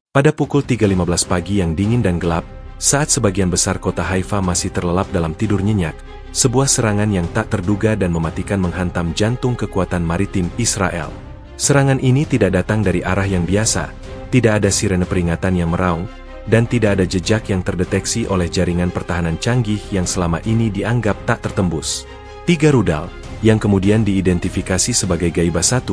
Pada pukul 3.15 pagi yang dingin dan gelap, saat sebagian besar kota Haifa masih terlelap dalam tidur nyenyak, sebuah serangan yang tak terduga dan mematikan menghantam jantung kekuatan maritim Israel. Serangan ini tidak datang dari arah yang biasa, tidak ada sirene peringatan yang meraung, dan tidak ada jejak yang terdeteksi oleh jaringan pertahanan canggih yang selama ini dianggap tak tertembus. 3 rudal, yang kemudian diidentifikasi sebagai Gaiba 1,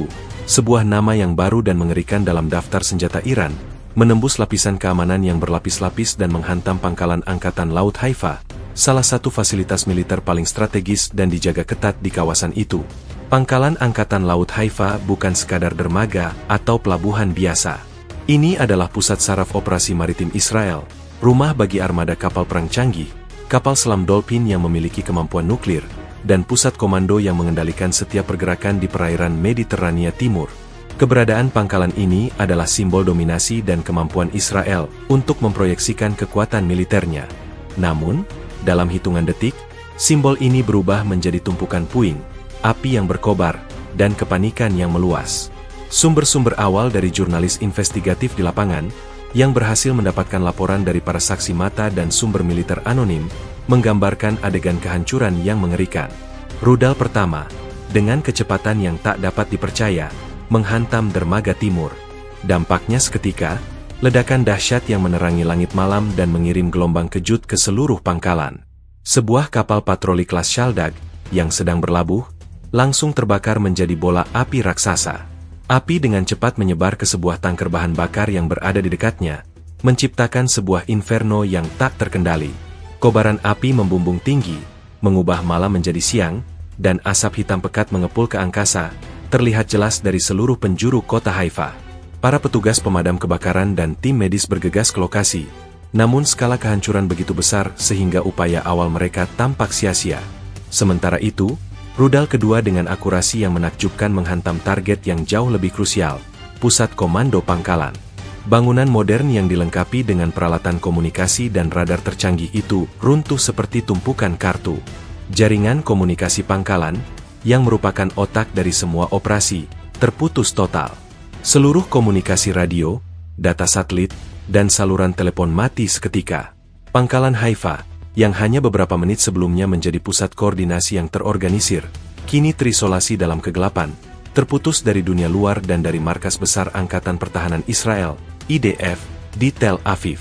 sebuah nama yang baru dan mengerikan dalam daftar senjata Iran, menembus lapisan keamanan yang berlapis-lapis dan menghantam pangkalan Angkatan Laut Haifa, salah satu fasilitas militer paling strategis dan dijaga ketat di kawasan itu. Pangkalan Angkatan Laut Haifa bukan sekadar dermaga atau pelabuhan biasa. Ini adalah pusat saraf operasi maritim Israel, rumah bagi armada kapal perang canggih, kapal selam Dolphin yang memiliki kemampuan nuklir, dan pusat komando yang mengendalikan setiap pergerakan di perairan Mediterania Timur. Keberadaan pangkalan ini adalah simbol dominasi dan kemampuan Israel untuk memproyeksikan kekuatan militernya. Namun, dalam hitungan detik, simbol ini berubah menjadi tumpukan puing, api yang berkobar, dan kepanikan yang meluas. Sumber-sumber awal dari jurnalis investigatif di lapangan, yang berhasil mendapatkan laporan dari para saksi mata dan sumber militer anonim, menggambarkan adegan kehancuran yang mengerikan. Rudal pertama, dengan kecepatan yang tak dapat dipercaya, menghantam dermaga timur. Dampaknya seketika, ledakan dahsyat yang menerangi langit malam dan mengirim gelombang kejut ke seluruh pangkalan. Sebuah kapal patroli kelas Shaldag, yang sedang berlabuh, langsung terbakar menjadi bola api raksasa. Api dengan cepat menyebar ke sebuah tangker bahan bakar yang berada di dekatnya, menciptakan sebuah inferno yang tak terkendali. Kobaran api membumbung tinggi, mengubah malam menjadi siang, dan asap hitam pekat mengepul ke angkasa, terlihat jelas dari seluruh penjuru kota Haifa. Para petugas pemadam kebakaran dan tim medis bergegas ke lokasi, namun skala kehancuran begitu besar sehingga upaya awal mereka tampak sia-sia. Sementara itu, rudal kedua dengan akurasi yang menakjubkan menghantam target yang jauh lebih krusial, pusat komando pangkalan. Bangunan modern yang dilengkapi dengan peralatan komunikasi dan radar tercanggih itu runtuh seperti tumpukan kartu. Jaringan komunikasi pangkalan, yang merupakan otak dari semua operasi, terputus total. Seluruh komunikasi radio, data satelit, dan saluran telepon mati seketika. Pangkalan Haifa, yang hanya beberapa menit sebelumnya menjadi pusat koordinasi yang terorganisir, kini terisolasi dalam kegelapan, terputus dari dunia luar dan dari markas besar Angkatan Pertahanan Israel, IDF, di Tel Aviv.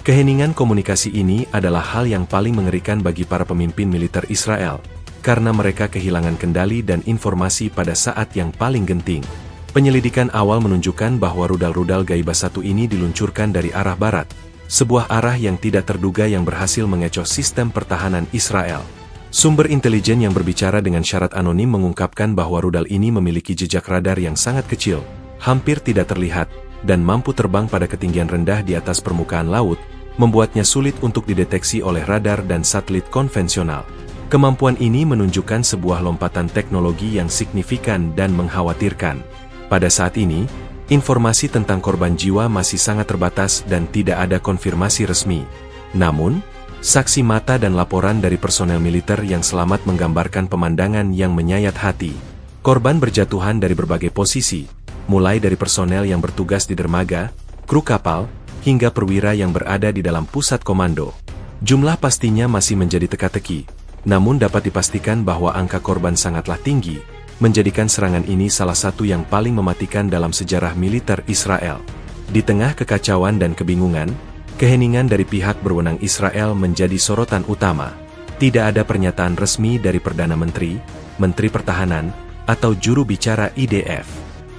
Keheningan komunikasi ini adalah hal yang paling mengerikan bagi para pemimpin militer Israel, karena mereka kehilangan kendali dan informasi pada saat yang paling genting. Penyelidikan awal menunjukkan bahwa rudal-rudal Gaiba 1 ini diluncurkan dari arah barat, sebuah arah yang tidak terduga yang berhasil mengecoh sistem pertahanan Israel. Sumber intelijen yang berbicara dengan syarat anonim mengungkapkan bahwa rudal ini memiliki jejak radar yang sangat kecil, hampir tidak terlihat, dan mampu terbang pada ketinggian rendah di atas permukaan laut, membuatnya sulit untuk dideteksi oleh radar dan satelit konvensional. Kemampuan ini menunjukkan sebuah lompatan teknologi yang signifikan dan mengkhawatirkan. Pada saat ini, informasi tentang korban jiwa masih sangat terbatas dan tidak ada konfirmasi resmi. Namun, saksi mata dan laporan dari personel militer yang selamat menggambarkan pemandangan yang menyayat hati. Korban berjatuhan dari berbagai posisi, mulai dari personel yang bertugas di dermaga, kru kapal, hingga perwira yang berada di dalam pusat komando. Jumlah pastinya masih menjadi teka-teki, namun dapat dipastikan bahwa angka korban sangatlah tinggi, menjadikan serangan ini salah satu yang paling mematikan dalam sejarah militer Israel. Di tengah kekacauan dan kebingungan, keheningan dari pihak berwenang Israel menjadi sorotan utama. Tidak ada pernyataan resmi dari Perdana Menteri, Menteri Pertahanan, atau juru bicara IDF.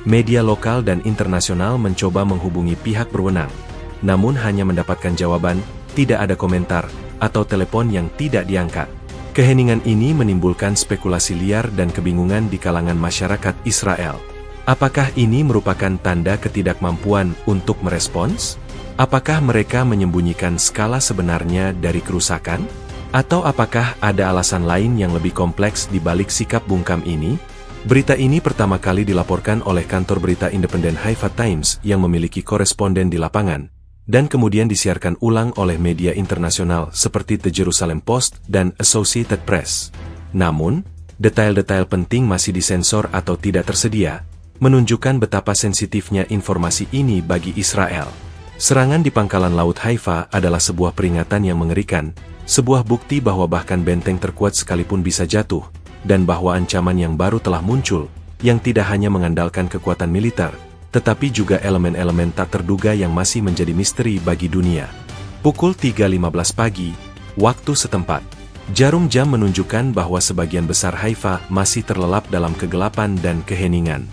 Media lokal dan internasional mencoba menghubungi pihak berwenang, namun hanya mendapatkan jawaban, tidak ada komentar, atau telepon yang tidak diangkat. Keheningan ini menimbulkan spekulasi liar dan kebingungan di kalangan masyarakat Israel. Apakah ini merupakan tanda ketidakmampuan untuk merespons? Apakah mereka menyembunyikan skala sebenarnya dari kerusakan? Atau apakah ada alasan lain yang lebih kompleks di balik sikap bungkam ini? Berita ini pertama kali dilaporkan oleh kantor berita independen Haifa Times yang memiliki koresponden di lapangan, dan kemudian disiarkan ulang oleh media internasional seperti The Jerusalem Post dan Associated Press. Namun, detail-detail penting masih disensor atau tidak tersedia, menunjukkan betapa sensitifnya informasi ini bagi Israel. Serangan di pangkalan laut Haifa adalah sebuah peringatan yang mengerikan, sebuah bukti bahwa bahkan benteng terkuat sekalipun bisa jatuh, dan bahwa ancaman yang baru telah muncul, yang tidak hanya mengandalkan kekuatan militer, tetapi juga elemen-elemen tak terduga yang masih menjadi misteri bagi dunia. Pukul 3.15 pagi, waktu setempat. Jarum jam menunjukkan bahwa sebagian besar Haifa masih terlelap dalam kegelapan dan keheningan.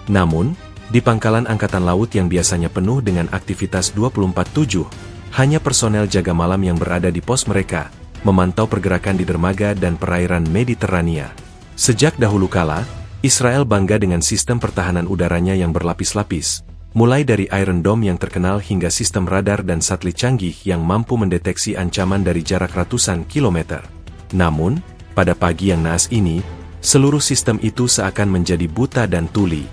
Namun, di pangkalan angkatan laut yang biasanya penuh dengan aktivitas 24/7, hanya personel jaga malam yang berada di pos mereka, memantau pergerakan di dermaga dan perairan Mediterania. Sejak dahulu kala, Israel bangga dengan sistem pertahanan udaranya yang berlapis-lapis, mulai dari Iron Dome yang terkenal hingga sistem radar dan satelit canggih yang mampu mendeteksi ancaman dari jarak ratusan kilometer. Namun, pada pagi yang naas ini, seluruh sistem itu seakan menjadi buta dan tuli.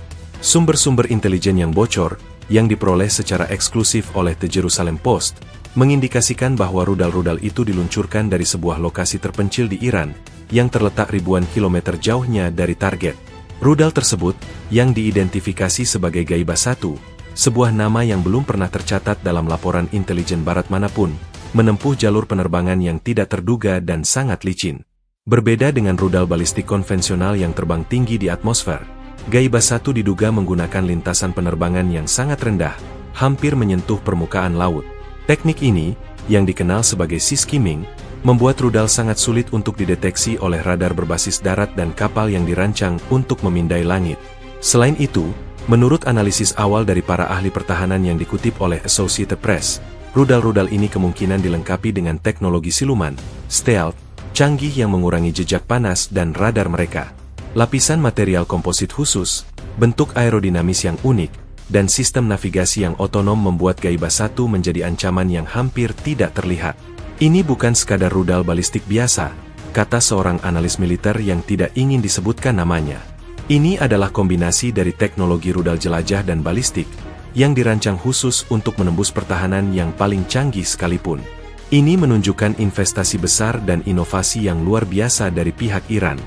Sumber-sumber intelijen yang bocor, yang diperoleh secara eksklusif oleh The Jerusalem Post, mengindikasikan bahwa rudal-rudal itu diluncurkan dari sebuah lokasi terpencil di Iran, yang terletak ribuan kilometer jauhnya dari target. Rudal tersebut, yang diidentifikasi sebagai Gaiba-1, sebuah nama yang belum pernah tercatat dalam laporan intelijen barat manapun, menempuh jalur penerbangan yang tidak terduga dan sangat licin. Berbeda dengan rudal balistik konvensional yang terbang tinggi di atmosfer, Gaiba-1 diduga menggunakan lintasan penerbangan yang sangat rendah, hampir menyentuh permukaan laut. Teknik ini, yang dikenal sebagai sea skimming, membuat rudal sangat sulit untuk dideteksi oleh radar berbasis darat dan kapal yang dirancang untuk memindai langit. Selain itu, menurut analisis awal dari para ahli pertahanan yang dikutip oleh Associated Press, rudal-rudal ini kemungkinan dilengkapi dengan teknologi siluman, stealth, canggih yang mengurangi jejak panas dan radar mereka. Lapisan material komposit khusus, bentuk aerodinamis yang unik, dan sistem navigasi yang otonom membuat Gaiba-1 menjadi ancaman yang hampir tidak terlihat. Ini bukan sekadar rudal balistik biasa, kata seorang analis militer yang tidak ingin disebutkan namanya. Ini adalah kombinasi dari teknologi rudal jelajah dan balistik, yang dirancang khusus untuk menembus pertahanan yang paling canggih sekalipun. Ini menunjukkan investasi besar dan inovasi yang luar biasa dari pihak Iran.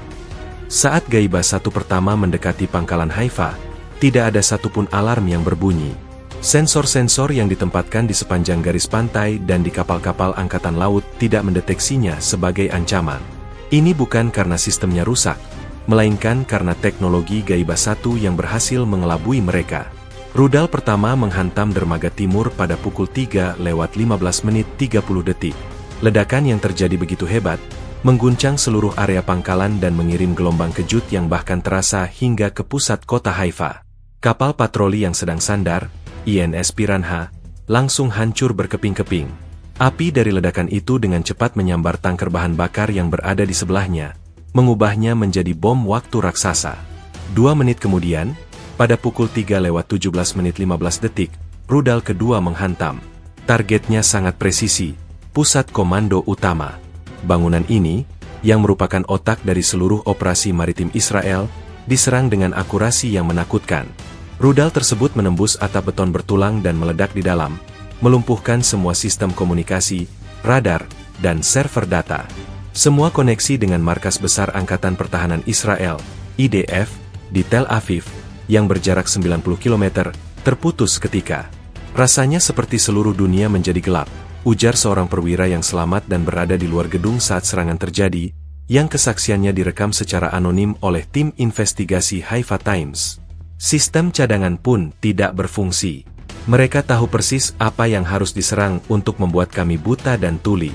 Saat Gaiba-1 pertama mendekati pangkalan Haifa, tidak ada satupun alarm yang berbunyi. Sensor-sensor yang ditempatkan di sepanjang garis pantai dan di kapal-kapal angkatan laut tidak mendeteksinya sebagai ancaman. Ini bukan karena sistemnya rusak, melainkan karena teknologi Gaiba-1 yang berhasil mengelabui mereka. Rudal pertama menghantam dermaga timur pada pukul 3:15:30. Ledakan yang terjadi begitu hebat, mengguncang seluruh area pangkalan dan mengirim gelombang kejut yang bahkan terasa hingga ke pusat kota Haifa. Kapal patroli yang sedang sandar, INS Piranha, langsung hancur berkeping-keping. Api dari ledakan itu dengan cepat menyambar tangker bahan bakar yang berada di sebelahnya, mengubahnya menjadi bom waktu raksasa. 2 menit kemudian, pada pukul 3:17:15, rudal kedua menghantam. Targetnya sangat presisi, pusat komando utama. Bangunan ini, yang merupakan otak dari seluruh operasi maritim Israel, diserang dengan akurasi yang menakutkan. Rudal tersebut menembus atap beton bertulang dan meledak di dalam, melumpuhkan semua sistem komunikasi, radar, dan server data. Semua koneksi dengan markas besar Angkatan Pertahanan Israel, IDF, di Tel Aviv, yang berjarak 90 km, terputus seketika. Rasanya seperti seluruh dunia menjadi gelap, ujar seorang perwira yang selamat dan berada di luar gedung saat serangan terjadi, yang kesaksiannya direkam secara anonim oleh tim investigasi Haifa Times. Sistem cadangan pun tidak berfungsi. Mereka tahu persis apa yang harus diserang untuk membuat kami buta dan tuli.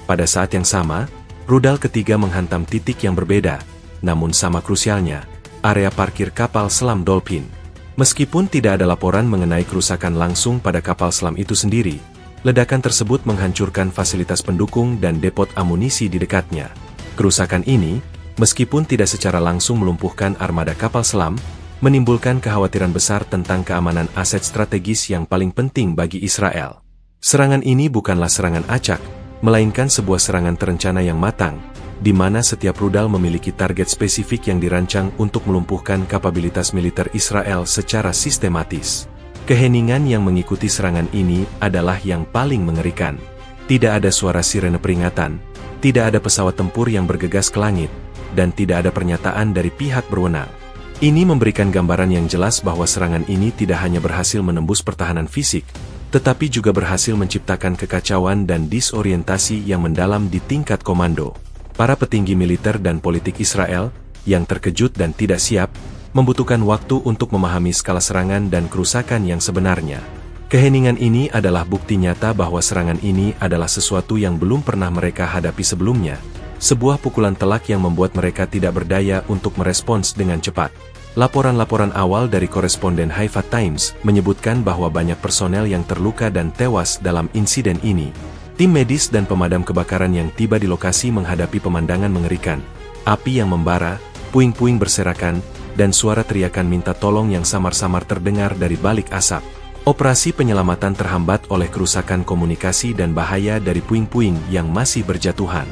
Pada saat yang sama, rudal ketiga menghantam titik yang berbeda, namun sama krusialnya, area parkir kapal selam Dolphin. Meskipun tidak ada laporan mengenai kerusakan langsung pada kapal selam itu sendiri, ledakan tersebut menghancurkan fasilitas pendukung dan depot amunisi di dekatnya. Kerusakan ini, meskipun tidak secara langsung melumpuhkan armada kapal selam, menimbulkan kekhawatiran besar tentang keamanan aset strategis yang paling penting bagi Israel. Serangan ini bukanlah serangan acak, melainkan sebuah serangan terencana yang matang, di mana setiap rudal memiliki target spesifik yang dirancang untuk melumpuhkan kapabilitas militer Israel secara sistematis. Keheningan yang mengikuti serangan ini adalah yang paling mengerikan. Tidak ada suara sirene peringatan, tidak ada pesawat tempur yang bergegas ke langit, dan tidak ada pernyataan dari pihak berwenang. Ini memberikan gambaran yang jelas bahwa serangan ini tidak hanya berhasil menembus pertahanan fisik, tetapi juga berhasil menciptakan kekacauan dan disorientasi yang mendalam di tingkat komando. Para petinggi militer dan politik Israel, yang terkejut dan tidak siap, membutuhkan waktu untuk memahami skala serangan dan kerusakan yang sebenarnya. Keheningan ini adalah bukti nyata bahwa serangan ini adalah sesuatu yang belum pernah mereka hadapi sebelumnya. Sebuah pukulan telak yang membuat mereka tidak berdaya untuk merespons dengan cepat. Laporan-laporan awal dari koresponden Haifa Times menyebutkan bahwa banyak personel yang terluka dan tewas dalam insiden ini. Tim medis dan pemadam kebakaran yang tiba di lokasi menghadapi pemandangan mengerikan. Api yang membara, puing-puing berserakan, dan suara teriakan minta tolong yang samar-samar terdengar dari balik asap. Operasi penyelamatan terhambat oleh kerusakan komunikasi dan bahaya dari puing-puing yang masih berjatuhan.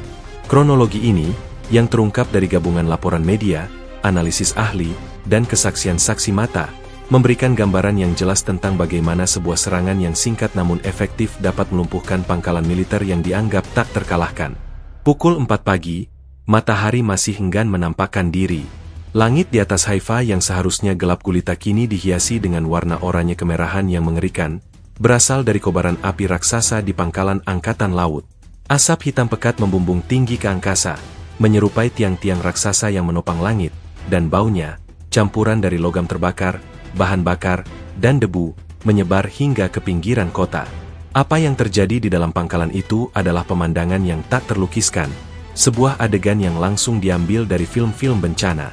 Kronologi ini, yang terungkap dari gabungan laporan media, analisis ahli, dan kesaksian saksi mata, memberikan gambaran yang jelas tentang bagaimana sebuah serangan yang singkat namun efektif dapat melumpuhkan pangkalan militer yang dianggap tak terkalahkan. Pukul 4 pagi, matahari masih enggan menampakkan diri. Langit di atas Haifa yang seharusnya gelap gulita kini dihiasi dengan warna oranye kemerahan yang mengerikan, berasal dari kobaran api raksasa di pangkalan angkatan laut. Asap hitam pekat membumbung tinggi ke angkasa, menyerupai tiang-tiang raksasa yang menopang langit, dan baunya, campuran dari logam terbakar, bahan bakar, dan debu, menyebar hingga ke pinggiran kota. Apa yang terjadi di dalam pangkalan itu adalah pemandangan yang tak terlukiskan, sebuah adegan yang langsung diambil dari film-film bencana.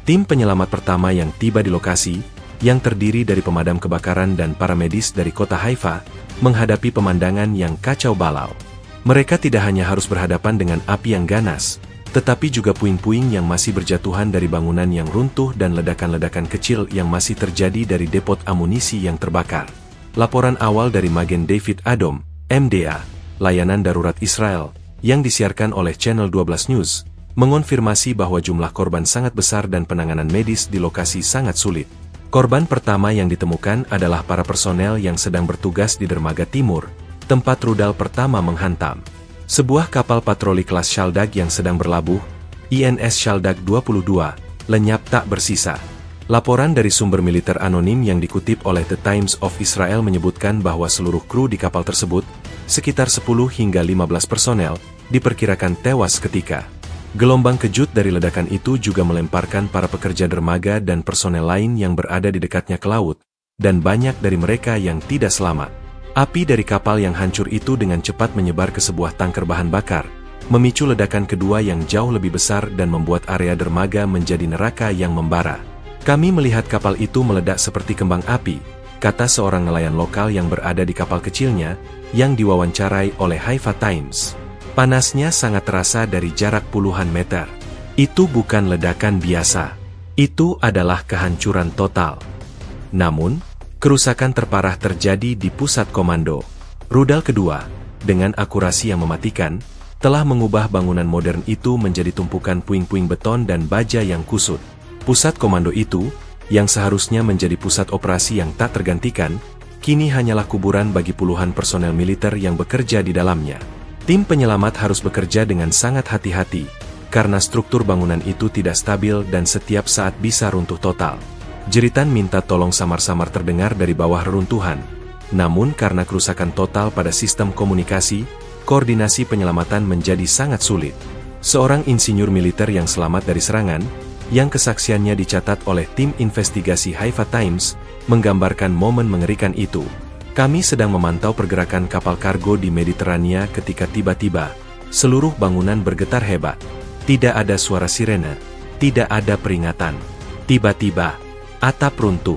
Tim penyelamat pertama yang tiba di lokasi, yang terdiri dari pemadam kebakaran dan para medis dari kota Haifa, menghadapi pemandangan yang kacau balau. Mereka tidak hanya harus berhadapan dengan api yang ganas, tetapi juga puing-puing yang masih berjatuhan dari bangunan yang runtuh dan ledakan-ledakan kecil yang masih terjadi dari depot amunisi yang terbakar. Laporan awal dari Magen David Adom, MDA, layanan darurat Israel, yang disiarkan oleh Channel 12 News, mengonfirmasi bahwa jumlah korban sangat besar dan penanganan medis di lokasi sangat sulit. Korban pertama yang ditemukan adalah para personel yang sedang bertugas di dermaga timur, tempat rudal pertama menghantam. Sebuah kapal patroli kelas Shaldag yang sedang berlabuh, INS Shaldag 22, lenyap tak bersisa. Laporan dari sumber militer anonim yang dikutip oleh The Times of Israel menyebutkan bahwa seluruh kru di kapal tersebut, sekitar 10 hingga 15 personel, diperkirakan tewas seketika. Gelombang kejut dari ledakan itu juga melemparkan para pekerja dermaga dan personel lain yang berada di dekatnya ke laut, dan banyak dari mereka yang tidak selamat. Api dari kapal yang hancur itu dengan cepat menyebar ke sebuah tangker bahan bakar, memicu ledakan kedua yang jauh lebih besar dan membuat area dermaga menjadi neraka yang membara. Kami melihat kapal itu meledak seperti kembang api, kata seorang nelayan lokal yang berada di kapal kecilnya, yang diwawancarai oleh Haifa Times. Panasnya sangat terasa dari jarak puluhan meter. Itu bukan ledakan biasa. Itu adalah kehancuran total. Namun, kerusakan terparah terjadi di pusat komando. Rudal kedua, dengan akurasi yang mematikan, telah mengubah bangunan modern itu menjadi tumpukan puing-puing beton dan baja yang kusut. Pusat komando itu, yang seharusnya menjadi pusat operasi yang tak tergantikan, kini hanyalah kuburan bagi puluhan personel militer yang bekerja di dalamnya. Tim penyelamat harus bekerja dengan sangat hati-hati, karena struktur bangunan itu tidak stabil dan setiap saat bisa runtuh total. Jeritan minta tolong samar-samar terdengar dari bawah reruntuhan. Namun karena kerusakan total pada sistem komunikasi, koordinasi penyelamatan menjadi sangat sulit. Seorang insinyur militer yang selamat dari serangan, yang kesaksiannya dicatat oleh tim investigasi Haifa Times, menggambarkan momen mengerikan itu. Kami sedang memantau pergerakan kapal kargo di Mediterania ketika tiba-tiba, seluruh bangunan bergetar hebat. Tidak ada suara sirene, tidak ada peringatan. Tiba-tiba, atap runtuh,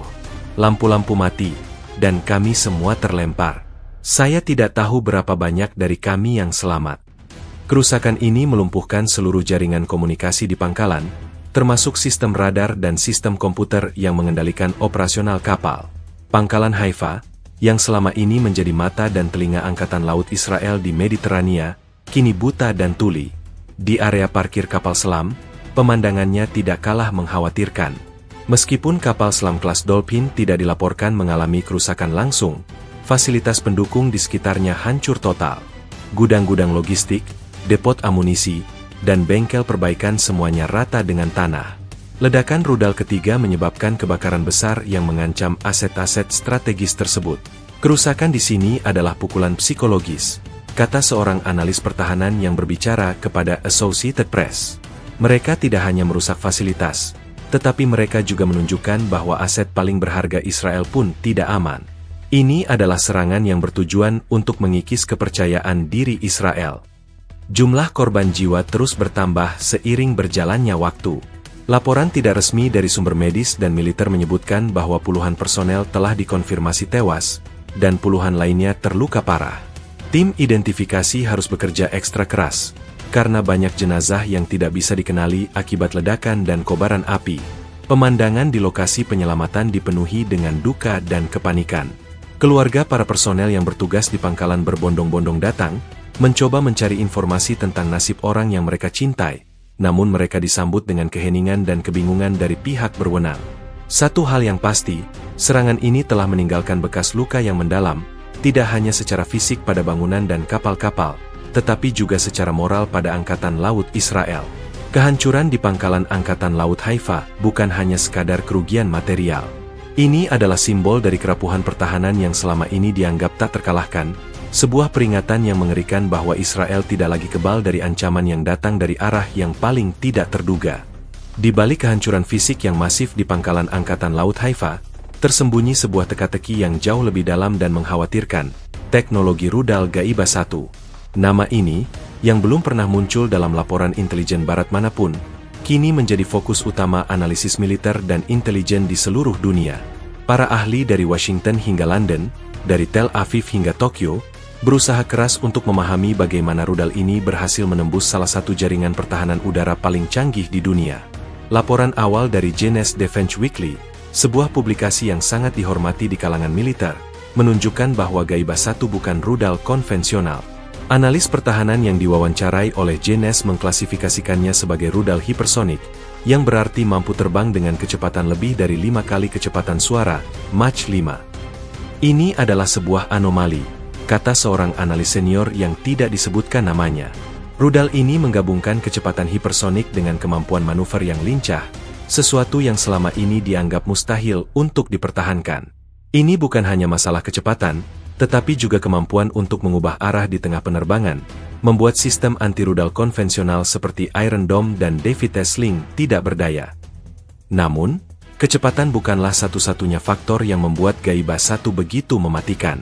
lampu-lampu mati, dan kami semua terlempar. Saya tidak tahu berapa banyak dari kami yang selamat. Kerusakan ini melumpuhkan seluruh jaringan komunikasi di pangkalan, termasuk sistem radar dan sistem komputer yang mengendalikan operasional kapal. Pangkalan Haifa, yang selama ini menjadi mata dan telinga Angkatan Laut Israel di Mediterania, kini buta dan tuli. Di area parkir kapal selam, pemandangannya tidak kalah mengkhawatirkan. Meskipun kapal selam kelas Dolphin tidak dilaporkan mengalami kerusakan langsung, fasilitas pendukung di sekitarnya hancur total. Gudang-gudang logistik, depot amunisi, dan bengkel perbaikan semuanya rata dengan tanah. Ledakan rudal ketiga menyebabkan kebakaran besar yang mengancam aset-aset strategis tersebut. Kerusakan di sini adalah pukulan psikologis, kata seorang analis pertahanan yang berbicara kepada Associated Press. Mereka tidak hanya merusak fasilitas, tetapi mereka juga menunjukkan bahwa aset paling berharga Israel pun tidak aman. Ini adalah serangan yang bertujuan untuk mengikis kepercayaan diri Israel. Jumlah korban jiwa terus bertambah seiring berjalannya waktu. Laporan tidak resmi dari sumber medis dan militer menyebutkan bahwa puluhan personel telah dikonfirmasi tewas, dan puluhan lainnya terluka parah. Tim identifikasi harus bekerja ekstra keras, karena banyak jenazah yang tidak bisa dikenali akibat ledakan dan kobaran api. Pemandangan di lokasi penyelamatan dipenuhi dengan duka dan kepanikan. Keluarga para personel yang bertugas di pangkalan berbondong-bondong datang, mencoba mencari informasi tentang nasib orang yang mereka cintai, namun mereka disambut dengan keheningan dan kebingungan dari pihak berwenang. Satu hal yang pasti, serangan ini telah meninggalkan bekas luka yang mendalam, tidak hanya secara fisik pada bangunan dan kapal-kapal, tetapi juga secara moral pada Angkatan Laut Israel. Kehancuran di pangkalan Angkatan Laut Haifa bukan hanya sekadar kerugian material. Ini adalah simbol dari kerapuhan pertahanan yang selama ini dianggap tak terkalahkan, sebuah peringatan yang mengerikan bahwa Israel tidak lagi kebal dari ancaman yang datang dari arah yang paling tidak terduga. Di balik kehancuran fisik yang masif di pangkalan Angkatan Laut Haifa, tersembunyi sebuah teka-teki yang jauh lebih dalam dan mengkhawatirkan, teknologi rudal Ghaiba 1. Nama ini, yang belum pernah muncul dalam laporan intelijen barat manapun, kini menjadi fokus utama analisis militer dan intelijen di seluruh dunia. Para ahli dari Washington hingga London, dari Tel Aviv hingga Tokyo, berusaha keras untuk memahami bagaimana rudal ini berhasil menembus salah satu jaringan pertahanan udara paling canggih di dunia. Laporan awal dari Jeunesse Defense Weekly, sebuah publikasi yang sangat dihormati di kalangan militer, menunjukkan bahwa Ghaiba 1 bukan rudal konvensional. Analis pertahanan yang diwawancarai oleh Jeunesse mengklasifikasikannya sebagai rudal hipersonik, yang berarti mampu terbang dengan kecepatan lebih dari 5 kali kecepatan suara, Mach 5. Ini adalah sebuah anomali, kata seorang analis senior yang tidak disebutkan namanya. Rudal ini menggabungkan kecepatan hipersonik dengan kemampuan manuver yang lincah, sesuatu yang selama ini dianggap mustahil untuk dipertahankan. Ini bukan hanya masalah kecepatan, tetapi juga kemampuan untuk mengubah arah di tengah penerbangan, membuat sistem anti-rudal konvensional seperti Iron Dome dan David's Sling tidak berdaya. Namun, kecepatan bukanlah satu-satunya faktor yang membuat Ghaiba 1 begitu mematikan.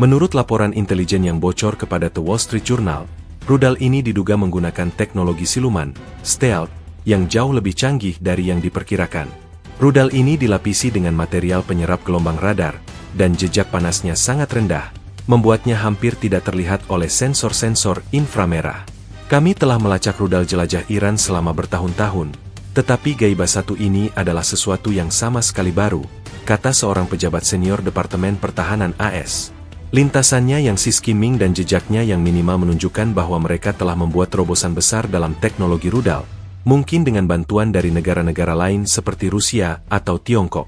Menurut laporan intelijen yang bocor kepada The Wall Street Journal, rudal ini diduga menggunakan teknologi siluman, stealth, yang jauh lebih canggih dari yang diperkirakan. Rudal ini dilapisi dengan material penyerap gelombang radar, dan jejak panasnya sangat rendah, membuatnya hampir tidak terlihat oleh sensor-sensor inframerah. Kami telah melacak rudal jelajah Iran selama bertahun-tahun, tetapi Ghaiba 1 ini adalah sesuatu yang sama sekali baru, kata seorang pejabat senior Departemen Pertahanan AS. Lintasannya yang skimming dan jejaknya yang minimal menunjukkan bahwa mereka telah membuat terobosan besar dalam teknologi rudal, mungkin dengan bantuan dari negara-negara lain seperti Rusia atau Tiongkok.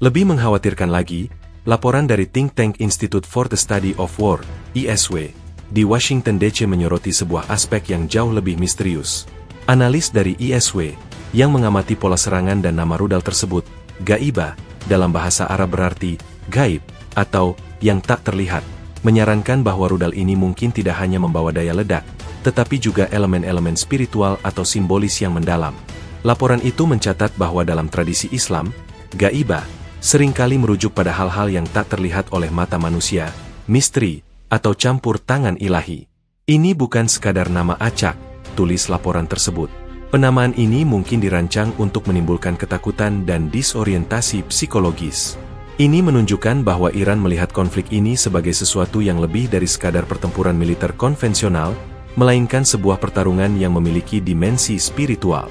Lebih mengkhawatirkan lagi, laporan dari Think Tank Institute for the Study of War, ISW, di Washington DC menyoroti sebuah aspek yang jauh lebih misterius. Analis dari ISW, yang mengamati pola serangan dan nama rudal tersebut, Ghaiba, dalam bahasa Arab berarti gaib, atau yang tak terlihat, menyarankan bahwa rudal ini mungkin tidak hanya membawa daya ledak, tetapi juga elemen-elemen spiritual atau simbolis yang mendalam. Laporan itu mencatat bahwa dalam tradisi Islam, Ghaiba seringkali merujuk pada hal-hal yang tak terlihat oleh mata manusia, misteri, atau campur tangan ilahi. Ini bukan sekadar nama acak, tulis laporan tersebut. Penamaan ini mungkin dirancang untuk menimbulkan ketakutan dan disorientasi psikologis. Ini menunjukkan bahwa Iran melihat konflik ini sebagai sesuatu yang lebih dari sekadar pertempuran militer konvensional, melainkan sebuah pertarungan yang memiliki dimensi spiritual.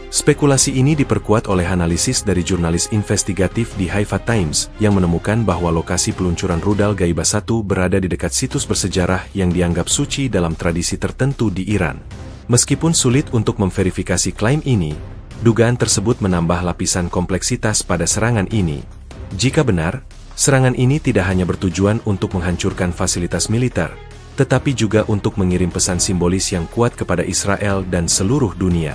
Spekulasi ini diperkuat oleh analisis dari jurnalis investigatif di Haifa Times yang menemukan bahwa lokasi peluncuran rudal Ghaiba 1 berada di dekat situs bersejarah yang dianggap suci dalam tradisi tertentu di Iran. Meskipun sulit untuk memverifikasi klaim ini, dugaan tersebut menambah lapisan kompleksitas pada serangan ini. Jika benar, serangan ini tidak hanya bertujuan untuk menghancurkan fasilitas militer, tetapi juga untuk mengirim pesan simbolis yang kuat kepada Israel dan seluruh dunia.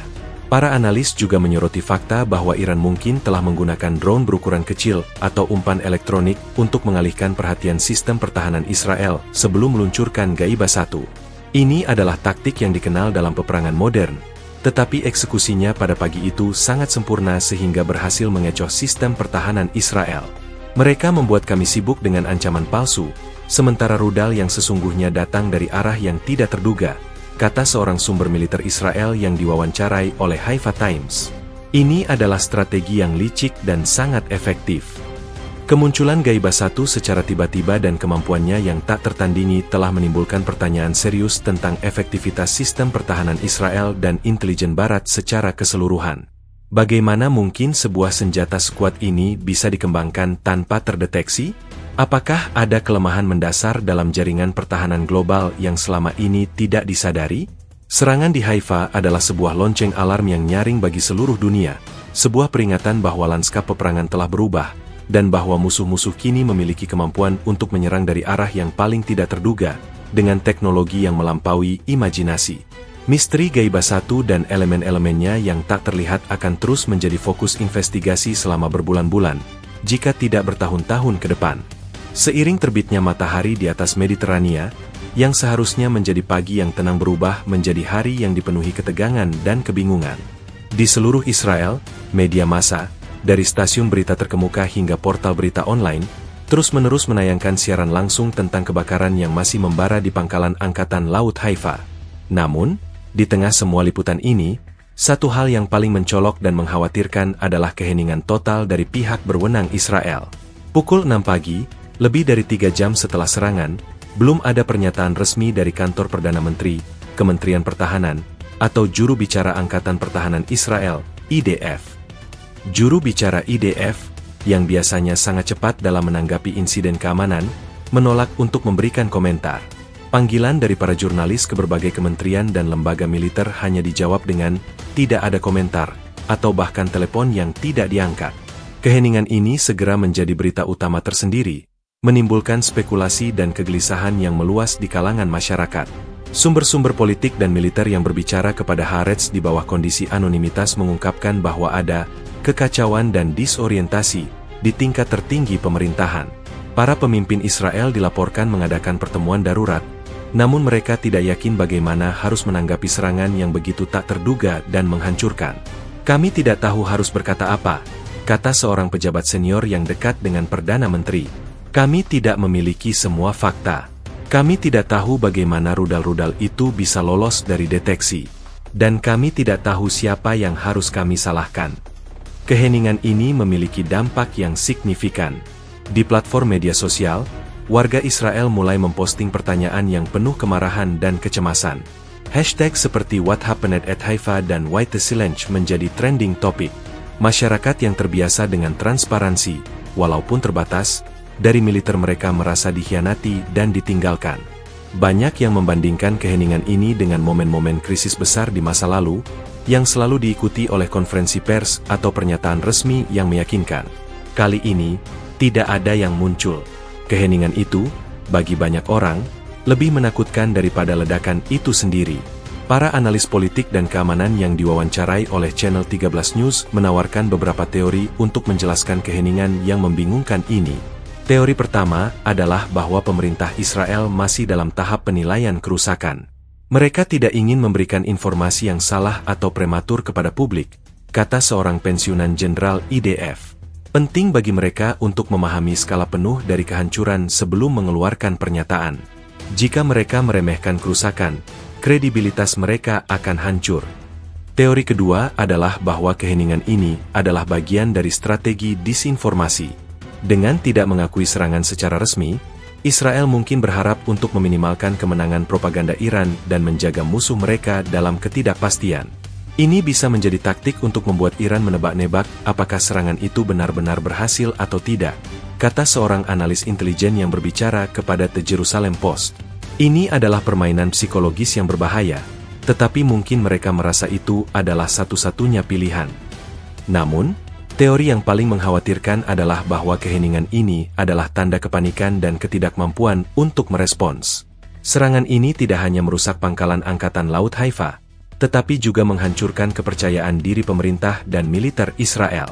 Para analis juga menyoroti fakta bahwa Iran mungkin telah menggunakan drone berukuran kecil atau umpan elektronik untuk mengalihkan perhatian sistem pertahanan Israel sebelum meluncurkan Gaiba-1. Ini adalah taktik yang dikenal dalam peperangan modern, tetapi eksekusinya pada pagi itu sangat sempurna sehingga berhasil mengecoh sistem pertahanan Israel. Mereka membuat kami sibuk dengan ancaman palsu, sementara rudal yang sesungguhnya datang dari arah yang tidak terduga, kata seorang sumber militer Israel yang diwawancarai oleh Haifa Times. Ini adalah strategi yang licik dan sangat efektif. Kemunculan Gaiba-1 secara tiba-tiba dan kemampuannya yang tak tertandingi telah menimbulkan pertanyaan serius tentang efektivitas sistem pertahanan Israel dan intelijen Barat secara keseluruhan. Bagaimana mungkin sebuah senjata sekuat ini bisa dikembangkan tanpa terdeteksi? Apakah ada kelemahan mendasar dalam jaringan pertahanan global yang selama ini tidak disadari? Serangan di Haifa adalah sebuah lonceng alarm yang nyaring bagi seluruh dunia, sebuah peringatan bahwa lanskap peperangan telah berubah, dan bahwa musuh-musuh kini memiliki kemampuan untuk menyerang dari arah yang paling tidak terduga, dengan teknologi yang melampaui imajinasi. Misteri Gaiba-1 dan elemen-elemennya yang tak terlihat akan terus menjadi fokus investigasi selama berbulan-bulan, jika tidak bertahun-tahun ke depan. Seiring terbitnya matahari di atas Mediterania, yang seharusnya menjadi pagi yang tenang berubah menjadi hari yang dipenuhi ketegangan dan kebingungan. Di seluruh Israel, media massa, dari stasiun berita terkemuka hingga portal berita online, terus-menerus menayangkan siaran langsung tentang kebakaran yang masih membara di pangkalan Angkatan Laut Haifa. Namun, di tengah semua liputan ini, satu hal yang paling mencolok dan mengkhawatirkan adalah keheningan total dari pihak berwenang Israel. Pukul 6 pagi, lebih dari 3 jam setelah serangan, belum ada pernyataan resmi dari kantor Perdana Menteri, Kementerian Pertahanan, atau juru bicara Angkatan Pertahanan Israel, IDF. Juru bicara IDF, yang biasanya sangat cepat dalam menanggapi insiden keamanan, menolak untuk memberikan komentar. Panggilan dari para jurnalis ke berbagai kementerian dan lembaga militer hanya dijawab dengan tidak ada komentar, atau bahkan telepon yang tidak diangkat. Keheningan ini segera menjadi berita utama tersendiri, menimbulkan spekulasi dan kegelisahan yang meluas di kalangan masyarakat. Sumber-sumber politik dan militer yang berbicara kepada Haaretz di bawah kondisi anonimitas mengungkapkan bahwa ada kekacauan dan disorientasi di tingkat tertinggi pemerintahan. Para pemimpin Israel dilaporkan mengadakan pertemuan darurat, namun mereka tidak yakin bagaimana harus menanggapi serangan yang begitu tak terduga dan menghancurkan. Kami tidak tahu harus berkata apa, kata seorang pejabat senior yang dekat dengan Perdana Menteri. Kami tidak memiliki semua fakta. Kami tidak tahu bagaimana rudal-rudal itu bisa lolos dari deteksi. Dan kami tidak tahu siapa yang harus kami salahkan. Keheningan ini memiliki dampak yang signifikan. Di platform media sosial, warga Israel mulai memposting pertanyaan yang penuh kemarahan dan kecemasan. Hashtag seperti What Happened at Haifa dan Why the Silence menjadi trending topic. Masyarakat yang terbiasa dengan transparansi, walaupun terbatas, dari militer mereka merasa dikhianati dan ditinggalkan. Banyak yang membandingkan keheningan ini dengan momen-momen krisis besar di masa lalu, yang selalu diikuti oleh konferensi pers atau pernyataan resmi yang meyakinkan. Kali ini, tidak ada yang muncul. Keheningan itu, bagi banyak orang, lebih menakutkan daripada ledakan itu sendiri. Para analis politik dan keamanan yang diwawancarai oleh Channel 13 News menawarkan beberapa teori untuk menjelaskan keheningan yang membingungkan ini. Teori pertama adalah bahwa pemerintah Israel masih dalam tahap penilaian kerusakan. Mereka tidak ingin memberikan informasi yang salah atau prematur kepada publik, kata seorang pensiunan jenderal IDF. Penting bagi mereka untuk memahami skala penuh dari kehancuran sebelum mengeluarkan pernyataan. Jika mereka meremehkan kerusakan, kredibilitas mereka akan hancur. Teori kedua adalah bahwa keheningan ini adalah bagian dari strategi disinformasi. Dengan tidak mengakui serangan secara resmi, Israel mungkin berharap untuk meminimalkan kemenangan propaganda Iran dan menjaga musuh mereka dalam ketidakpastian. Ini bisa menjadi taktik untuk membuat Iran menebak-nebak apakah serangan itu benar-benar berhasil atau tidak, kata seorang analis intelijen yang berbicara kepada The Jerusalem Post. Ini adalah permainan psikologis yang berbahaya, tetapi mungkin mereka merasa itu adalah satu-satunya pilihan. Namun, teori yang paling mengkhawatirkan adalah bahwa keheningan ini adalah tanda kepanikan dan ketidakmampuan untuk merespons. Serangan ini tidak hanya merusak pangkalan Angkatan Laut Haifa, tetapi juga menghancurkan kepercayaan diri pemerintah dan militer Israel.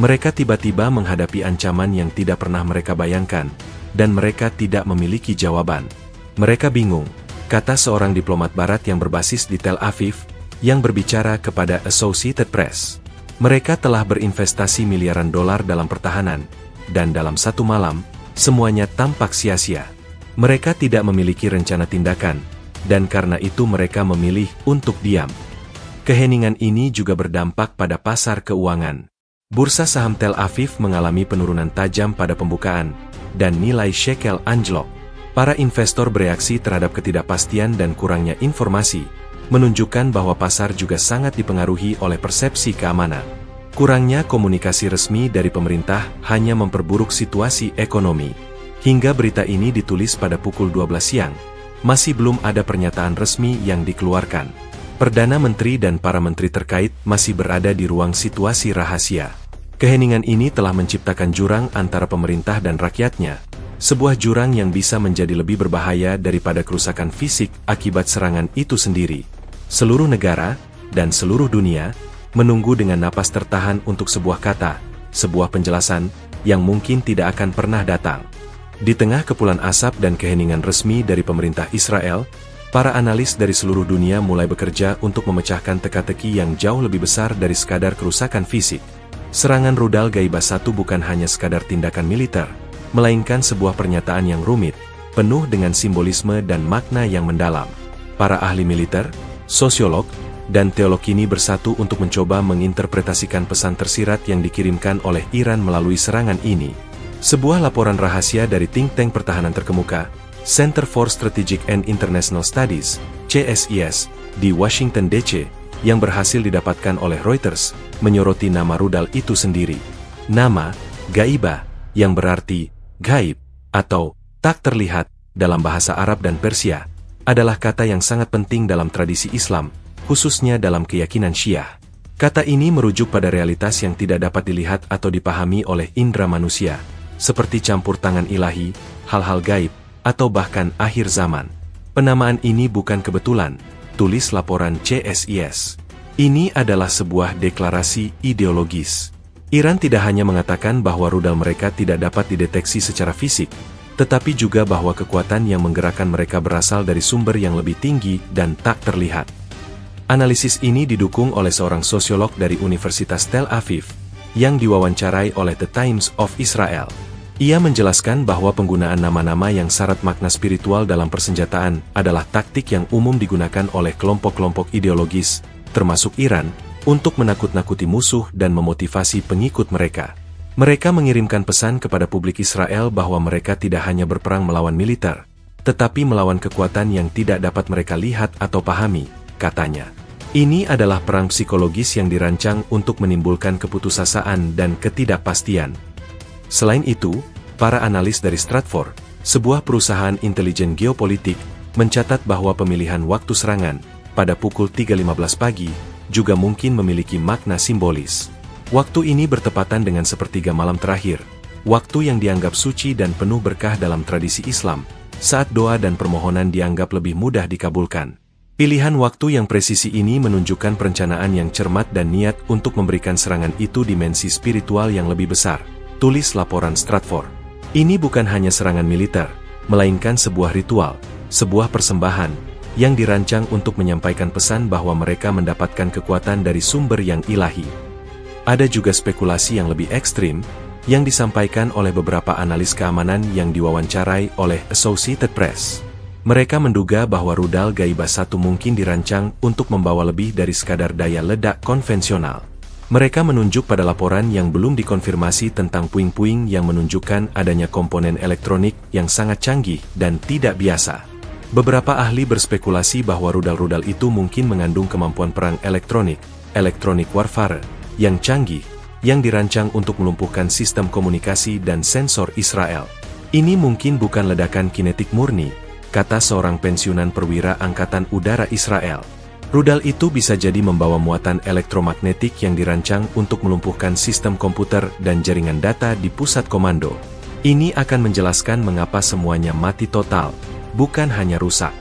Mereka tiba-tiba menghadapi ancaman yang tidak pernah mereka bayangkan, dan mereka tidak memiliki jawaban. Mereka bingung, kata seorang diplomat barat yang berbasis di Tel Aviv, yang berbicara kepada Associated Press. Mereka telah berinvestasi miliaran dolar dalam pertahanan, dan dalam satu malam, semuanya tampak sia-sia. Mereka tidak memiliki rencana tindakan, dan karena itu mereka memilih untuk diam. Keheningan ini juga berdampak pada pasar keuangan. Bursa saham Tel Aviv mengalami penurunan tajam pada pembukaan, dan nilai shekel anjlok. Para investor bereaksi terhadap ketidakpastian dan kurangnya informasi, menunjukkan bahwa pasar juga sangat dipengaruhi oleh persepsi keamanan. Kurangnya komunikasi resmi dari pemerintah hanya memperburuk situasi ekonomi. Hingga berita ini ditulis pada pukul 12 siang, masih belum ada pernyataan resmi yang dikeluarkan. Perdana Menteri dan para menteri terkait masih berada di ruang situasi rahasia. Keheningan ini telah menciptakan jurang antara pemerintah dan rakyatnya, sebuah jurang yang bisa menjadi lebih berbahaya daripada kerusakan fisik akibat serangan itu sendiri. Seluruh negara, dan seluruh dunia, menunggu dengan napas tertahan untuk sebuah kata, sebuah penjelasan, yang mungkin tidak akan pernah datang. Di tengah kepulan asap dan keheningan resmi dari pemerintah Israel, para analis dari seluruh dunia mulai bekerja untuk memecahkan teka-teki yang jauh lebih besar dari sekadar kerusakan fisik. Serangan rudal Ghaibah 1 bukan hanya sekadar tindakan militer, melainkan sebuah pernyataan yang rumit, penuh dengan simbolisme dan makna yang mendalam. Para ahli militer, sosiolog, dan teolog kini bersatu untuk mencoba menginterpretasikan pesan tersirat yang dikirimkan oleh Iran melalui serangan ini. Sebuah laporan rahasia dari think tank pertahanan terkemuka, Center for Strategic and International Studies, CSIS, di Washington DC, yang berhasil didapatkan oleh Reuters, menyoroti nama rudal itu sendiri. Nama, Ghaibah, yang berarti gaib, atau tak terlihat, dalam bahasa Arab dan Persia, adalah kata yang sangat penting dalam tradisi Islam, khususnya dalam keyakinan Syiah. Kata ini merujuk pada realitas yang tidak dapat dilihat atau dipahami oleh indera manusia, seperti campur tangan ilahi, hal-hal gaib, atau bahkan akhir zaman. Penamaan ini bukan kebetulan, tulis laporan CSIS. Ini adalah sebuah deklarasi ideologis. Iran tidak hanya mengatakan bahwa rudal mereka tidak dapat dideteksi secara fisik, tetapi juga bahwa kekuatan yang menggerakkan mereka berasal dari sumber yang lebih tinggi dan tak terlihat. Analisis ini didukung oleh seorang sosiolog dari Universitas Tel Aviv, yang diwawancarai oleh The Times of Israel. Ia menjelaskan bahwa penggunaan nama-nama yang syarat makna spiritual dalam persenjataan adalah taktik yang umum digunakan oleh kelompok-kelompok ideologis, termasuk Iran, untuk menakut-nakuti musuh dan memotivasi pengikut mereka. Mereka mengirimkan pesan kepada publik Israel bahwa mereka tidak hanya berperang melawan militer, tetapi melawan kekuatan yang tidak dapat mereka lihat atau pahami, katanya. Ini adalah perang psikologis yang dirancang untuk menimbulkan keputusasaan dan ketidakpastian. Selain itu, para analis dari Stratfor, sebuah perusahaan intelijen geopolitik, mencatat bahwa pemilihan waktu serangan, pada pukul 3.15 pagi, juga mungkin memiliki makna simbolis. Waktu ini bertepatan dengan sepertiga malam terakhir, waktu yang dianggap suci dan penuh berkah dalam tradisi Islam, saat doa dan permohonan dianggap lebih mudah dikabulkan. Pilihan waktu yang presisi ini menunjukkan perencanaan yang cermat dan niat untuk memberikan serangan itu dimensi spiritual yang lebih besar, tulis laporan Stratfor. Ini bukan hanya serangan militer, melainkan sebuah ritual, sebuah persembahan, yang dirancang untuk menyampaikan pesan bahwa mereka mendapatkan kekuatan dari sumber yang ilahi. Ada juga spekulasi yang lebih ekstrim, yang disampaikan oleh beberapa analis keamanan yang diwawancarai oleh Associated Press. Mereka menduga bahwa rudal Ghaibah 1 mungkin dirancang untuk membawa lebih dari sekadar daya ledak konvensional. Mereka menunjuk pada laporan yang belum dikonfirmasi tentang puing-puing yang menunjukkan adanya komponen elektronik yang sangat canggih dan tidak biasa. Beberapa ahli berspekulasi bahwa rudal-rudal itu mungkin mengandung kemampuan perang elektronik warfare, yang canggih, yang dirancang untuk melumpuhkan sistem komunikasi dan sensor Israel. Ini mungkin bukan ledakan kinetik murni, kata seorang pensiunan perwira Angkatan Udara Israel. Rudal itu bisa jadi membawa muatan elektromagnetik yang dirancang untuk melumpuhkan sistem komputer dan jaringan data di pusat komando. Ini akan menjelaskan mengapa semuanya mati total, bukan hanya rusak.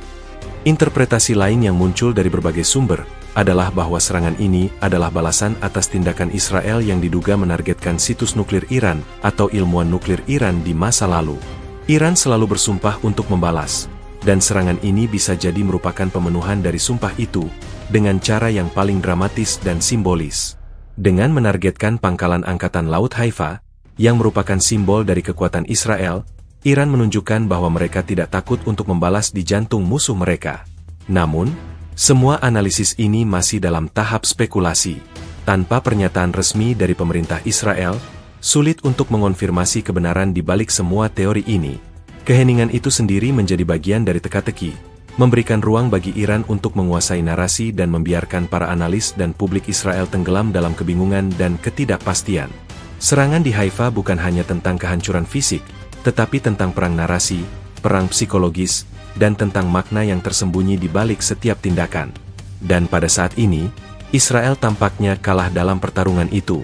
Interpretasi lain yang muncul dari berbagai sumber adalah bahwa serangan ini adalah balasan atas tindakan Israel yang diduga menargetkan situs nuklir Iran atau ilmuwan nuklir Iran di masa lalu. Iran selalu bersumpah untuk membalas, dan serangan ini bisa jadi merupakan pemenuhan dari sumpah itu dengan cara yang paling dramatis dan simbolis. Dengan menargetkan pangkalan Angkatan Laut Haifa, yang merupakan simbol dari kekuatan Israel, Iran menunjukkan bahwa mereka tidak takut untuk membalas di jantung musuh mereka. Namun, semua analisis ini masih dalam tahap spekulasi. Tanpa pernyataan resmi dari pemerintah Israel, sulit untuk mengonfirmasi kebenaran di balik semua teori ini. Keheningan itu sendiri menjadi bagian dari teka-teki, memberikan ruang bagi Iran untuk menguasai narasi dan membiarkan para analis dan publik Israel tenggelam dalam kebingungan dan ketidakpastian. Serangan di Haifa bukan hanya tentang kehancuran fisik, tetapi tentang perang narasi, perang psikologis, dan tentang makna yang tersembunyi di balik setiap tindakan. Dan pada saat ini, Israel tampaknya kalah dalam pertarungan itu.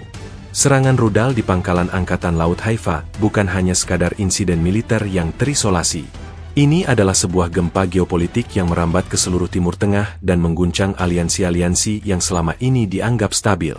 Serangan rudal di pangkalan Angkatan Laut Haifa bukan hanya sekadar insiden militer yang terisolasi. Ini adalah sebuah gempa geopolitik yang merambat ke seluruh Timur Tengah dan mengguncang aliansi-aliansi yang selama ini dianggap stabil.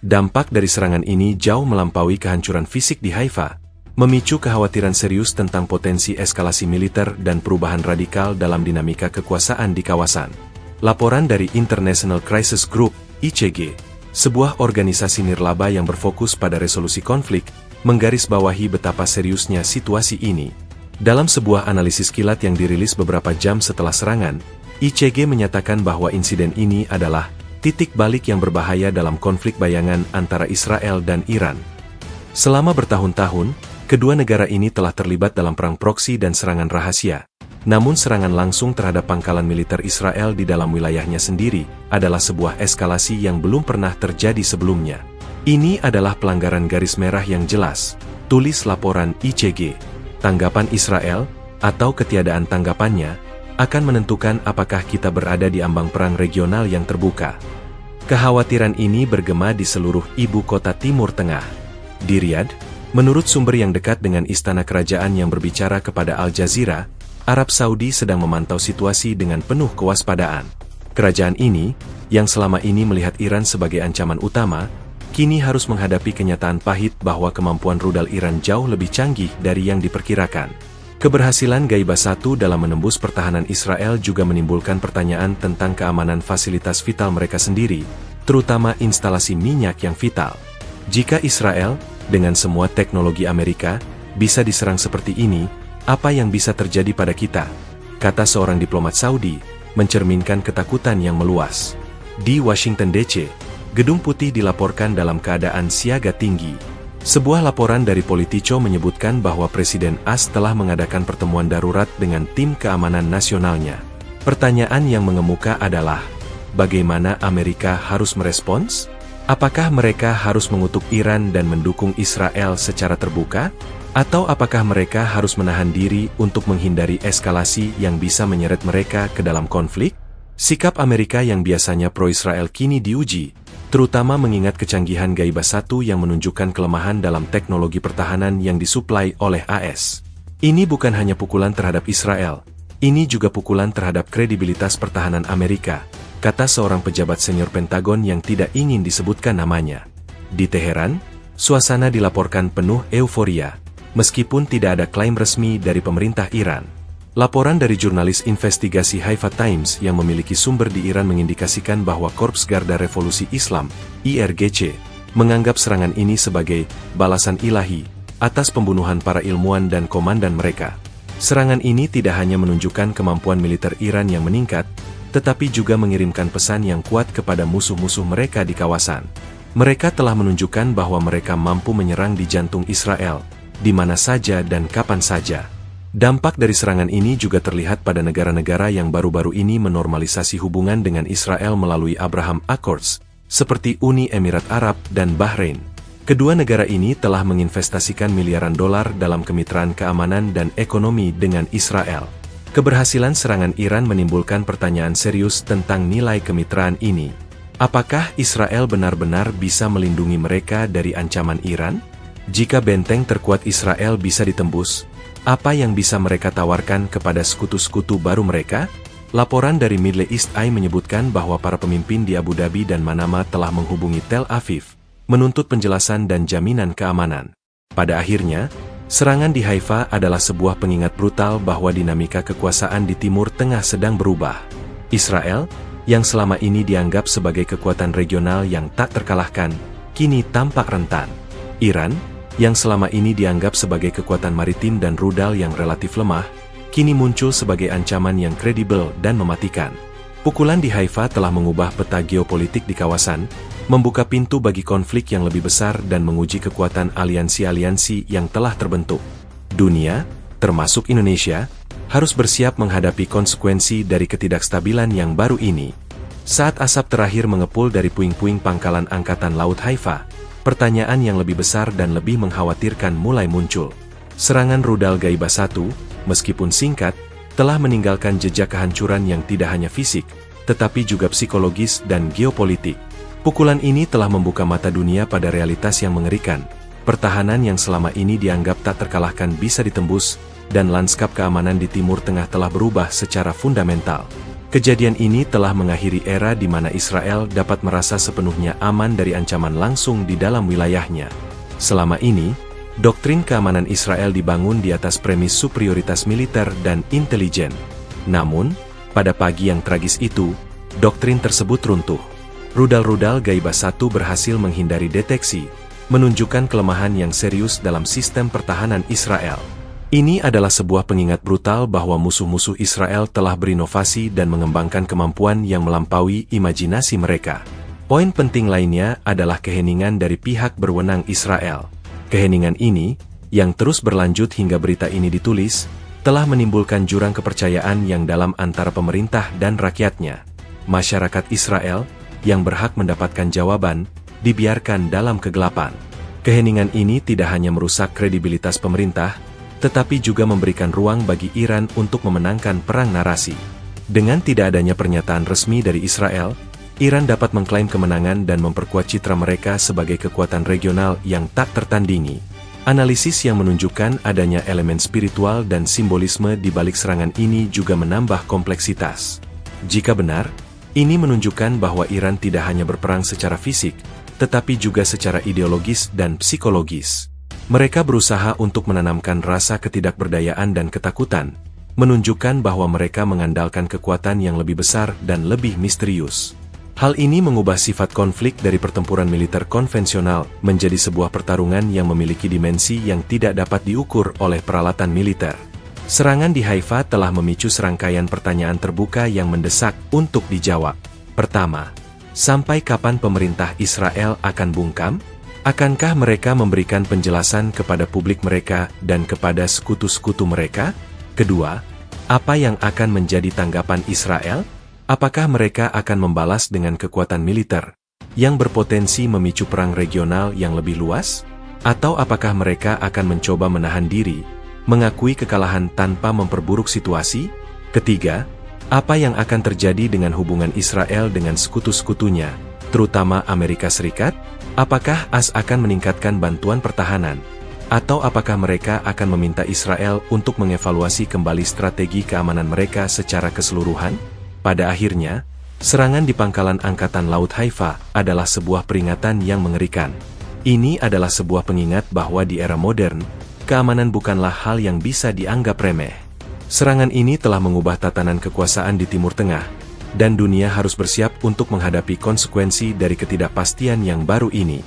Dampak dari serangan ini jauh melampaui kehancuran fisik di Haifa, memicu kekhawatiran serius tentang potensi eskalasi militer dan perubahan radikal dalam dinamika kekuasaan di kawasan. Laporan dari International Crisis Group, ICG, sebuah organisasi nirlaba yang berfokus pada resolusi konflik, menggarisbawahi betapa seriusnya situasi ini. Dalam sebuah analisis kilat yang dirilis beberapa jam setelah serangan, ICG menyatakan bahwa insiden ini adalah titik balik yang berbahaya dalam konflik bayangan antara Israel dan Iran. Selama bertahun-tahun, kedua negara ini telah terlibat dalam perang proksi dan serangan rahasia. Namun serangan langsung terhadap pangkalan militer Israel di dalam wilayahnya sendiri adalah sebuah eskalasi yang belum pernah terjadi sebelumnya. Ini adalah pelanggaran garis merah yang jelas, tulis laporan ICG. Tanggapan Israel, atau ketiadaan tanggapannya, akan menentukan apakah kita berada di ambang perang regional yang terbuka. Kekhawatiran ini bergema di seluruh ibu kota Timur Tengah. Di Riyadh, menurut sumber yang dekat dengan istana kerajaan yang berbicara kepada Al Jazeera, Arab Saudi sedang memantau situasi dengan penuh kewaspadaan. Kerajaan ini, yang selama ini melihat Iran sebagai ancaman utama, kini harus menghadapi kenyataan pahit bahwa kemampuan rudal Iran jauh lebih canggih dari yang diperkirakan. Keberhasilan Ghaibah 1 dalam menembus pertahanan Israel juga menimbulkan pertanyaan tentang keamanan fasilitas vital mereka sendiri, terutama instalasi minyak yang vital. Jika Israel, dengan semua teknologi Amerika, bisa diserang seperti ini, apa yang bisa terjadi pada kita? Kata seorang diplomat Saudi, mencerminkan ketakutan yang meluas. Di Washington DC, Gedung Putih dilaporkan dalam keadaan siaga tinggi. Sebuah laporan dari Politico menyebutkan bahwa Presiden AS telah mengadakan pertemuan darurat dengan tim keamanan nasionalnya. Pertanyaan yang mengemuka adalah, bagaimana Amerika harus merespons? Apakah mereka harus mengutuk Iran dan mendukung Israel secara terbuka? Atau apakah mereka harus menahan diri untuk menghindari eskalasi yang bisa menyeret mereka ke dalam konflik? Sikap Amerika yang biasanya pro-Israel kini diuji, terutama mengingat kecanggihan Ghaibah 1 yang menunjukkan kelemahan dalam teknologi pertahanan yang disuplai oleh AS. Ini bukan hanya pukulan terhadap Israel, ini juga pukulan terhadap kredibilitas pertahanan Amerika, kata seorang pejabat senior Pentagon yang tidak ingin disebutkan namanya. Di Teheran, suasana dilaporkan penuh euforia, meskipun tidak ada klaim resmi dari pemerintah Iran. Laporan dari jurnalis investigasi Haifa Times yang memiliki sumber di Iran mengindikasikan bahwa Korps Garda Revolusi Islam, IRGC, menganggap serangan ini sebagai balasan ilahi atas pembunuhan para ilmuwan dan komandan mereka. Serangan ini tidak hanya menunjukkan kemampuan militer Iran yang meningkat, tetapi juga mengirimkan pesan yang kuat kepada musuh-musuh mereka di kawasan. Mereka telah menunjukkan bahwa mereka mampu menyerang di jantung Israel, di mana saja dan kapan saja. Dampak dari serangan ini juga terlihat pada negara-negara yang baru-baru ini menormalisasi hubungan dengan Israel melalui Abraham Accords, seperti Uni Emirat Arab dan Bahrain. Kedua negara ini telah menginvestasikan miliaran dolar dalam kemitraan keamanan dan ekonomi dengan Israel. Keberhasilan serangan Iran menimbulkan pertanyaan serius tentang nilai kemitraan ini. Apakah Israel benar-benar bisa melindungi mereka dari ancaman Iran? Jika benteng terkuat Israel bisa ditembus, apa yang bisa mereka tawarkan kepada sekutu-sekutu baru mereka? Laporan dari Middle East Eye menyebutkan bahwa para pemimpin di Abu Dhabi dan Manama telah menghubungi Tel Aviv, menuntut penjelasan dan jaminan keamanan. Pada akhirnya, serangan di Haifa adalah sebuah pengingat brutal bahwa dinamika kekuasaan di Timur Tengah sedang berubah. Israel, yang selama ini dianggap sebagai kekuatan regional yang tak terkalahkan, kini tampak rentan. Iran, yang selama ini dianggap sebagai kekuatan maritim dan rudal yang relatif lemah, kini muncul sebagai ancaman yang kredibel dan mematikan. Pukulan di Haifa telah mengubah peta geopolitik di kawasan, membuka pintu bagi konflik yang lebih besar dan menguji kekuatan aliansi-aliansi yang telah terbentuk. Dunia, termasuk Indonesia, harus bersiap menghadapi konsekuensi dari ketidakstabilan yang baru ini. Saat asap terakhir mengepul dari puing-puing pangkalan Angkatan Laut Haifa, pertanyaan yang lebih besar dan lebih mengkhawatirkan mulai muncul. Serangan rudal Ghaiba 1, meskipun singkat, telah meninggalkan jejak kehancuran yang tidak hanya fisik, tetapi juga psikologis dan geopolitik. Pukulan ini telah membuka mata dunia pada realitas yang mengerikan. Pertahanan yang selama ini dianggap tak terkalahkan bisa ditembus, dan lanskap keamanan di Timur Tengah telah berubah secara fundamental. Kejadian ini telah mengakhiri era di mana Israel dapat merasa sepenuhnya aman dari ancaman langsung di dalam wilayahnya. Selama ini, doktrin keamanan Israel dibangun di atas premis superioritas militer dan intelijen. Namun, pada pagi yang tragis itu, doktrin tersebut runtuh. Rudal-rudal Ghaiba 1 berhasil menghindari deteksi, menunjukkan kelemahan yang serius dalam sistem pertahanan Israel. Ini adalah sebuah pengingat brutal bahwa musuh-musuh Israel telah berinovasi dan mengembangkan kemampuan yang melampaui imajinasi mereka. Poin penting lainnya adalah keheningan dari pihak berwenang Israel. Keheningan ini, yang terus berlanjut hingga berita ini ditulis, telah menimbulkan jurang kepercayaan yang dalam antara pemerintah dan rakyatnya. Masyarakat Israel, yang berhak mendapatkan jawaban, dibiarkan dalam kegelapan. Keheningan ini tidak hanya merusak kredibilitas pemerintah, tetapi juga memberikan ruang bagi Iran untuk memenangkan perang narasi. Dengan tidak adanya pernyataan resmi dari Israel, Iran dapat mengklaim kemenangan dan memperkuat citra mereka sebagai kekuatan regional yang tak tertandingi. Analisis yang menunjukkan adanya elemen spiritual dan simbolisme di balik serangan ini juga menambah kompleksitas. Jika benar, ini menunjukkan bahwa Iran tidak hanya berperang secara fisik, tetapi juga secara ideologis dan psikologis. Mereka berusaha untuk menanamkan rasa ketidakberdayaan dan ketakutan, menunjukkan bahwa mereka mengandalkan kekuatan yang lebih besar dan lebih misterius. Hal ini mengubah sifat konflik dari pertempuran militer konvensional menjadi sebuah pertarungan yang memiliki dimensi yang tidak dapat diukur oleh peralatan militer. Serangan di Haifa telah memicu serangkaian pertanyaan terbuka yang mendesak untuk dijawab. Pertama, sampai kapan pemerintah Israel akan bungkam? Akankah mereka memberikan penjelasan kepada publik mereka dan kepada sekutu-sekutu mereka? Kedua, apa yang akan menjadi tanggapan Israel? Apakah mereka akan membalas dengan kekuatan militer yang berpotensi memicu perang regional yang lebih luas? Atau apakah mereka akan mencoba menahan diri, mengakui kekalahan tanpa memperburuk situasi? Ketiga, apa yang akan terjadi dengan hubungan Israel dengan sekutu-sekutunya, terutama Amerika Serikat? Apakah AS akan meningkatkan bantuan pertahanan? Atau apakah mereka akan meminta Israel untuk mengevaluasi kembali strategi keamanan mereka secara keseluruhan? Pada akhirnya, serangan di pangkalan Angkatan Laut Haifa adalah sebuah peringatan yang mengerikan. Ini adalah sebuah pengingat bahwa di era modern, keamanan bukanlah hal yang bisa dianggap remeh. Serangan ini telah mengubah tatanan kekuasaan di Timur Tengah, dan dunia harus bersiap untuk menghadapi konsekuensi dari ketidakpastian yang baru ini.